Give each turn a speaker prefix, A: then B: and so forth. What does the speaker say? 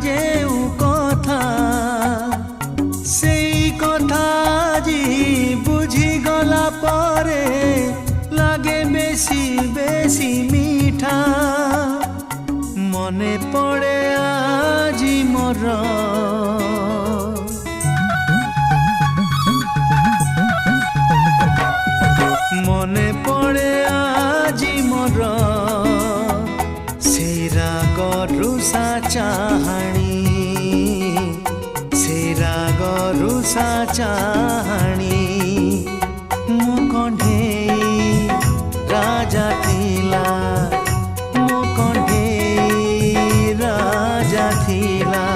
A: ଯେଉଁ କଥା ସେଇ କଥା ଆଜି ବୁଝିଗଲା ପରେ লাগে বেশি বেশি মিঠা মনে পড়ে আজি মোর মনে পড়ে আজি মোর সেই রাগর রুষা চাহানি সেই রাগর রুষা চাহানি মো কণ্ঠে राजा थीला मो कंठे राजा थीला।